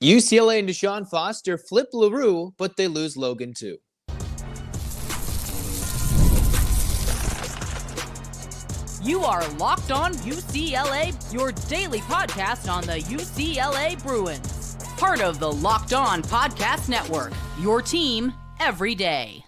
UCLA and Deshaun Foster flip LaRue, but they lose Logan too. You are Locked On UCLA, your daily podcast on the UCLA Bruins. Part of the Locked On Podcast Network, your team every day.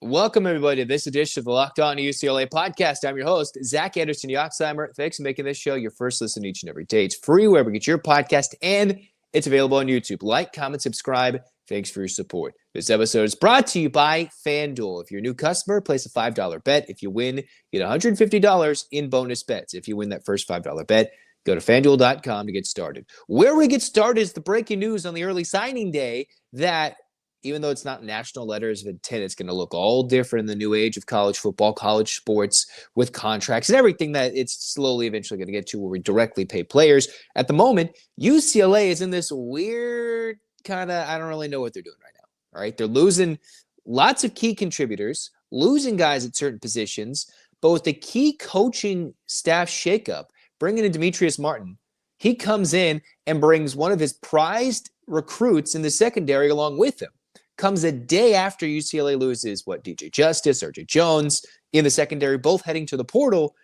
Welcome, everybody, to this edition of the Locked On UCLA Podcast. I'm your host, Zach Anderson-Yoxsimer. Thanks for making this show your first listen each and every day. It's free wherever you get your podcast, and it's available on YouTube. Like, comment, subscribe. Thanks for your support. This episode is brought to you by FanDuel. If you're a new customer, place a $5 bet. If you win, get $150 in bonus bets. If you win that first $5 bet, go to FanDuel.com to get started. Where we get started is the breaking news on the early signing day that even though it's not national letters of intent, it's going to look all different in the new age of college football, college sports, with contracts and everything that it's slowly eventually going to get to where we directly pay players. At the moment, UCLA is in this weird kind of, I don't really know what they're doing right now. All right. They're losing lots of key contributors, losing guys at certain positions, but with the key coaching staff shakeup, bringing in Demetrius Martin, he comes in and brings one of his prized recruits in the secondary along with him. Comes a day after UCLA loses, DJ Justice, RJ Jones in the secondary, both heading to the portal.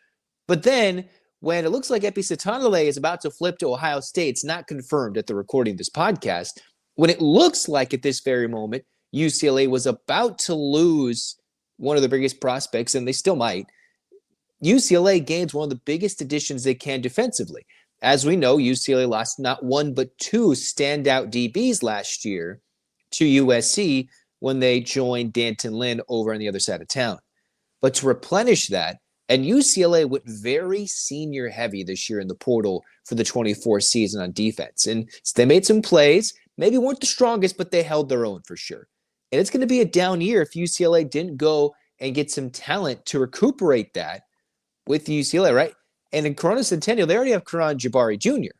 But then when it looks like Epi Satanale is about to flip to Ohio State, it's not confirmed at the recording of this podcast. When it looks like at this very moment, UCLA was about to lose one of the biggest prospects, and they still might, UCLA gains one of the biggest additions they can defensively. As we know, UCLA lost not one but two standout DBs last year to USC when they joined Danton Lynn over on the other side of town. But to replenish that, and UCLA went very senior heavy this year in the portal for the 24 season on defense. And so they made some plays, maybe weren't the strongest, but they held their own for sure. And it's going to be a down year if UCLA didn't go and get some talent to recuperate that with UCLA, right? And in Corona Centennial, they already have Karan Jabari Jr.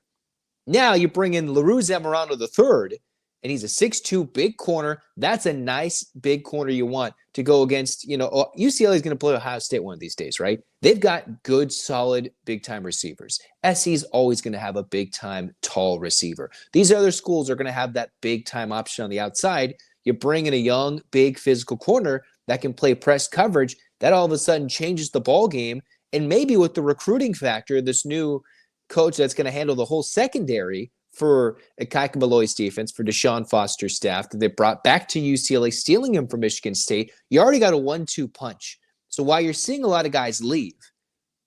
Now you bring in LaRue Zamorano III, and he's a 6'2", big corner. That's a nice big corner you want to go against. UCLA is going to play Ohio State one of these days, right? They've got good, solid, big-time receivers. SC's always going to have a big-time, tall receiver. These other schools are going to have that big-time option on the outside. You bring in a young, big, physical corner that can play press coverage. That all of a sudden changes the ball game. And maybe with the recruiting factor, this new coach that's going to handle the whole secondary for Ikaika Maloy's defense, for Deshaun Foster's staff that they brought back to UCLA, stealing him from Michigan State, you already got a 1-2 punch. So while you're seeing a lot of guys leave,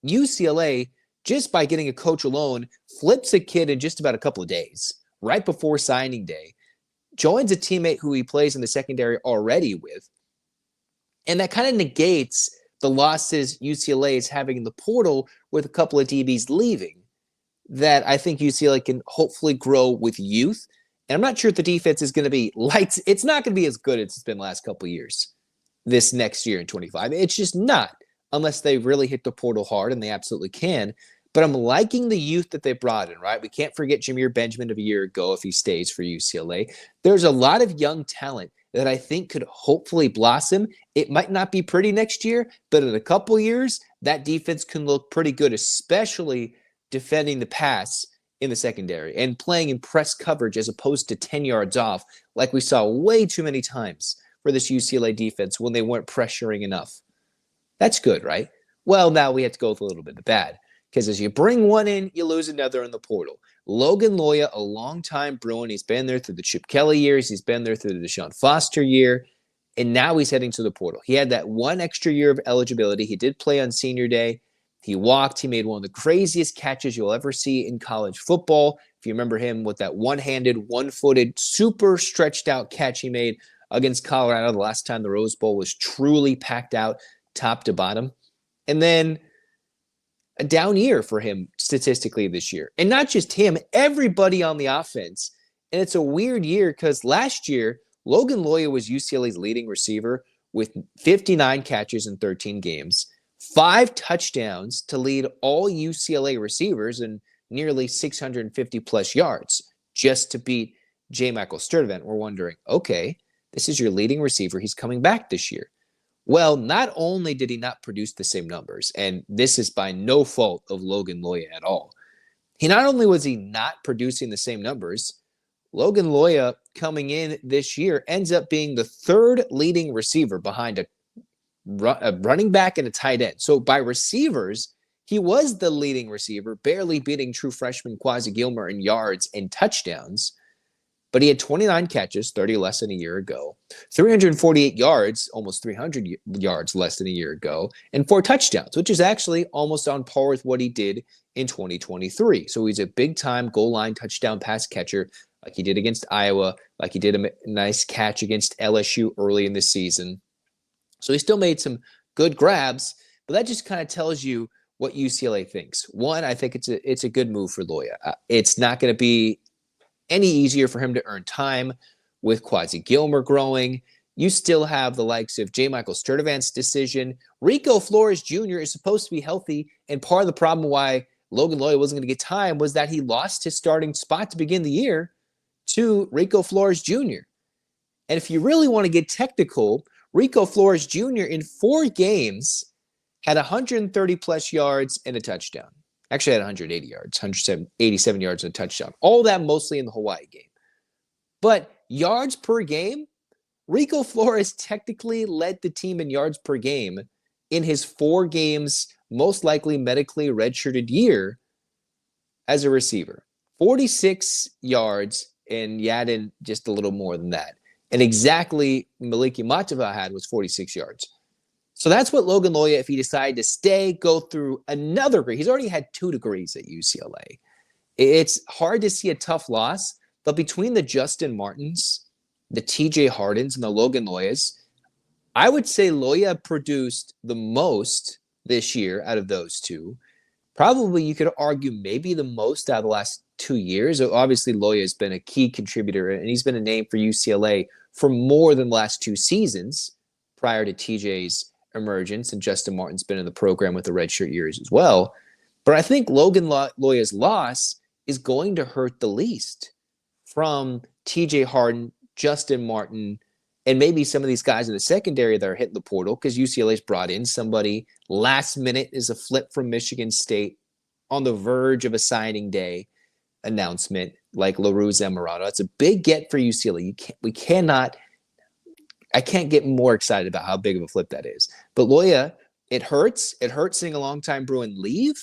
UCLA, just by getting a coach alone, flips a kid in just about a couple of days, right before signing day, joins a teammate who he plays in the secondary already with, and that kind of negates the losses UCLA is having in the portal with a couple of DBs leaving, that I think UCLA can hopefully grow with youth. And I'm not sure if the defense is going to be lights. It's not going to be as good as it's been the last couple of years this next year in 25. It's just not, unless they really hit the portal hard, and they absolutely can. But I'm liking the youth that they brought in, right? We can't forget Jamir Benjamin of a year ago if he stays for UCLA. There's a lot of young talent that I think could hopefully blossom. It might not be pretty next year, but in a couple years, that defense can look pretty good, especially defending the pass in the secondary and playing in press coverage as opposed to 10 yards off, like we saw way too many times for this UCLA defense when they weren't pressuring enough. That's good, right? Well, now we have to go with a little bit of bad, because as you bring one in, you lose another in the portal. Logan Loya, a longtime Bruin. He's been there through the Chip Kelly years. He's been there through the Deshaun Foster year. And now he's heading to the portal. He had that one extra year of eligibility. He did play on senior day. He walked. He made one of the craziest catches you'll ever see in college football. If you remember him with that one-handed, one-footed, super stretched out catch he made against Colorado the last time the Rose Bowl was truly packed out top to bottom. And then a down year for him statistically this year. And not just him, everybody on the offense. And it's a weird year because last year, Logan Loya was UCLA's leading receiver with 59 catches in 13 games, 5 touchdowns to lead all UCLA receivers and nearly 650 plus yards just to beat J. Michael Sturdivant. We're wondering, okay, this is your leading receiver. He's coming back this year. Well, not only did he not produce the same numbers, and this is by no fault of Logan Loya at all, not only was he not producing the same numbers, Logan Loya coming in this year ends up being the third leading receiver behind a running back and a tight end. So by receivers, he was the leading receiver, barely beating true freshman Quasi Gilmer in yards and touchdowns. But he had 29 catches, 30 less than a year ago, 348 yards, almost 300 yards less than a year ago, and 4 touchdowns, which is actually almost on par with what he did in 2023. So he's a big-time goal line touchdown pass catcher, like he did against Iowa, like he did a nice catch against LSU early in the season. So he still made some good grabs, but that just kind of tells you what UCLA thinks. One, I think it's a good move for Loya. It's not going to be any easier for him to earn time with Quasi Gilmer growing. You still have the likes of J. Michael Sturdivant's decision. Rico Flores Jr. is supposed to be healthy, and part of the problem why Logan Loya wasn't going to get time was that he lost his starting spot to begin the year to Rico Flores Jr. And if you really want to get technical, Rico Flores Jr. in 4 games had 130-plus yards and a touchdown. Actually had 180 yards, 187 yards and a touchdown. All that mostly in the Hawaii game. But yards per game, Rico Flores technically led the team in yards per game in his 4 games, most likely medically redshirted year as a receiver. 46 yards, and Yadin just a little more than that. And exactly Maliki Matava had was 46 yards. So that's what Logan Loya, if he decided to stay, go through another degree. He's already had 2 degrees at UCLA. It's hard to see a tough loss, but between the Justin Martins, the TJ Hardens, and the Logan Loyas, I would say Loya produced the most this year out of those 2. Probably you could argue maybe the most out of the last 2 years. Obviously, Loya has been a key contributor, and he's been a name for UCLA for more than the last 2 seasons prior to TJ's emergence, and Justin Martin's been in the program with the redshirt years as well. But I think Logan Loya's loss is going to hurt the least from TJ Harden, Justin Martin, and maybe some of these guys in the secondary that are hitting the portal, because UCLA's brought in somebody last minute is a flip from Michigan State on the verge of a signing day announcement like LaRue Zamorano. It's a big get for UCLA. I can't get more excited about how big of a flip that is. But Loya, it hurts. It hurts seeing a longtime Bruin leave,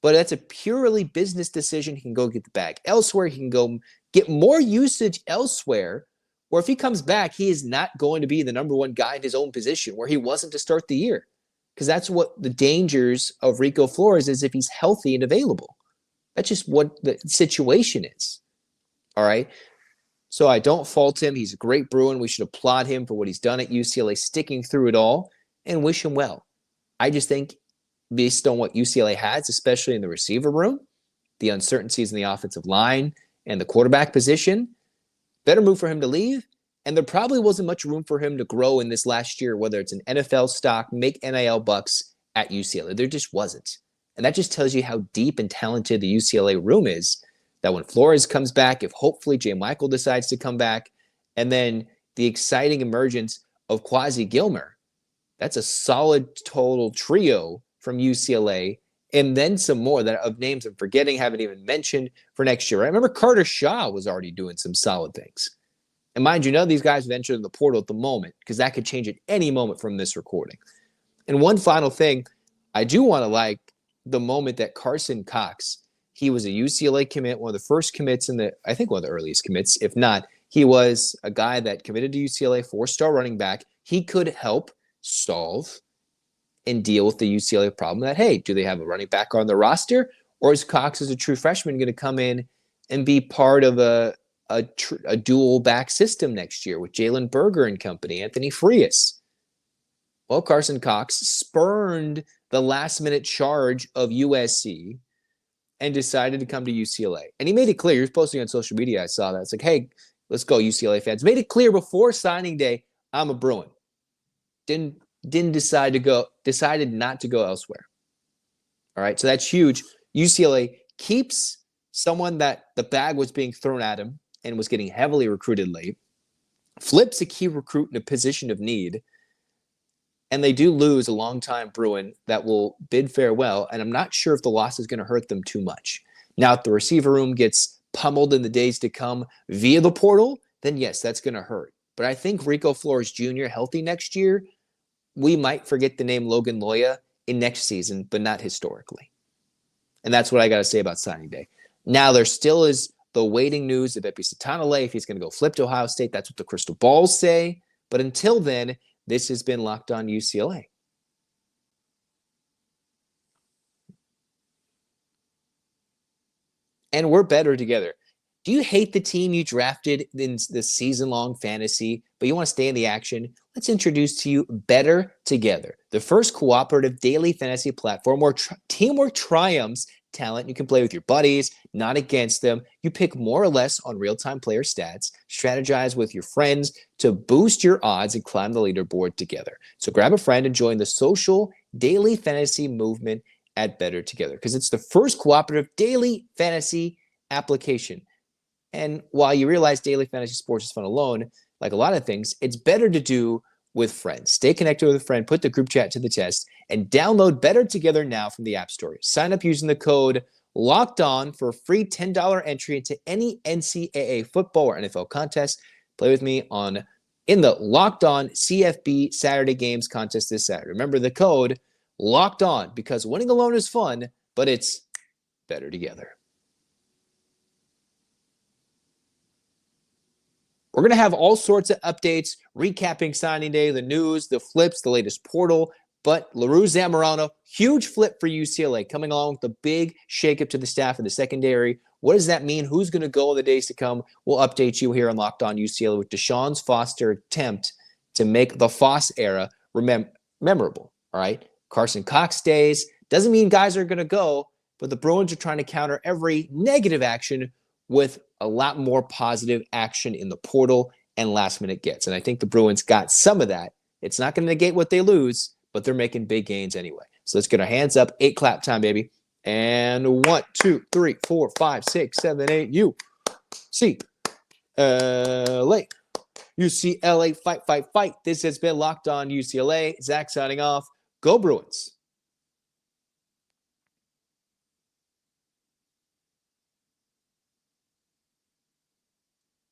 but that's a purely business decision. He can go get the bag elsewhere. He can go get more usage elsewhere. Or if he comes back, he is not going to be the number 1 guy in his own position where he wasn't to start the year. Because that's what the dangers of Rico Flores is if he's healthy and available. That's just what the situation is. All right. So I don't fault him. He's a great Bruin. We should applaud him for what he's done at UCLA, sticking through it all, and wish him well. I just think based on what UCLA has, especially in the receiver room, the uncertainties in the offensive line and the quarterback position, better move for him to leave. And there probably wasn't much room for him to grow in this last year, whether it's an NFL stock, make NIL bucks at UCLA. There just wasn't. And that just tells you how deep and talented the UCLA room is, that when Flores comes back, if hopefully J. Michael decides to come back, and then the exciting emergence of Quasi Gilmer, that's a solid total trio from UCLA, and then some more that of names I'm forgetting, haven't even mentioned for next year. I remember Carter Shaw was already doing some solid things. And mind you, none of these guys have entered in the portal at the moment, because that could change at any moment from this recording. And one final thing, I do want to like the moment that Carson Cox, he was a UCLA commit, one of the first commits I think one of the earliest commits. If not, he was a guy that committed to UCLA, 4-star running back. He could help solve and deal with the UCLA problem that, hey, do they have a running back on the roster? Or is Cox, as a true freshman, going to come in and be part of a dual back system next year with Jalen Berger and company, Anthony Frias? Well, Carson Cox spurned the last-minute charge of USC and decided to come to UCLA. And he made it clear. He was posting on social media. I saw that. It's like, hey, let's go, UCLA fans. Made it clear before signing day, I'm a Bruin. Decided not to go elsewhere. All right, so that's huge. UCLA keeps someone that the bag was being thrown at him and was getting heavily recruited late, flips a key recruit in a position of need, and they do lose a longtime Bruin that will bid farewell, and I'm not sure if the loss is going to hurt them too much. Now, if the receiver room gets pummeled in the days to come via the portal, then yes, that's going to hurt. But I think Rico Flores Jr. healthy next year, we might forget the name Logan Loya in next season, but not historically. And that's what I got to say about signing day. Now, there still is the waiting news of Epi Satanale, if he's going to go flip to Ohio State. That's what the crystal balls say. But until then, this has been Locked On UCLA. And we're better together. Do you hate the team you drafted in the season-long fantasy, but you want to stay in the action? Let's introduce to you Better Together, the first cooperative daily fantasy platform where teamwork triumphs talent. You can play with your buddies, not against them. You pick more or less on real-time player stats, strategize with your friends to boost your odds and climb the leaderboard together. So grab a friend and join the social daily fantasy movement at Better Together, because it's the first cooperative daily fantasy application. And while you realize daily fantasy sports is fun alone, like a lot of things, it's better to do with friends. Stay connected with a friend, put the group chat to the test, and download Better Together now from the App Store. Sign up using the code LOCKEDON for a free $10 entry into any NCAA football or NFL contest. Play with me in the Locked On CFB Saturday Games contest this Saturday. Remember the code Locked On, because winning alone is fun, but it's better together. We're going to have all sorts of updates, recapping signing day, the news, the flips, the latest portal. But LaRue Zamorano, huge flip for UCLA, coming along with the big shakeup to the staff in the secondary. What does that mean? Who's going to go in the days to come? We'll update you here on Locked On UCLA with Deshaun Foster's attempt to make the Foss era memorable. All right, Carson Cox stays. Doesn't mean guys are going to go, but the Bruins are trying to counter every negative action with a lot more positive action in the portal and last-minute gets. And I think the Bruins got some of that. It's not going to negate what they lose, but they're making big gains anyway. So let's get our hands up. 8 clap time, baby. And 1, 2, 3, 4, 5, 6, 7, 8. UCLA. UCLA, fight, fight, fight. This has been Locked On UCLA. Zach signing off. Go Bruins.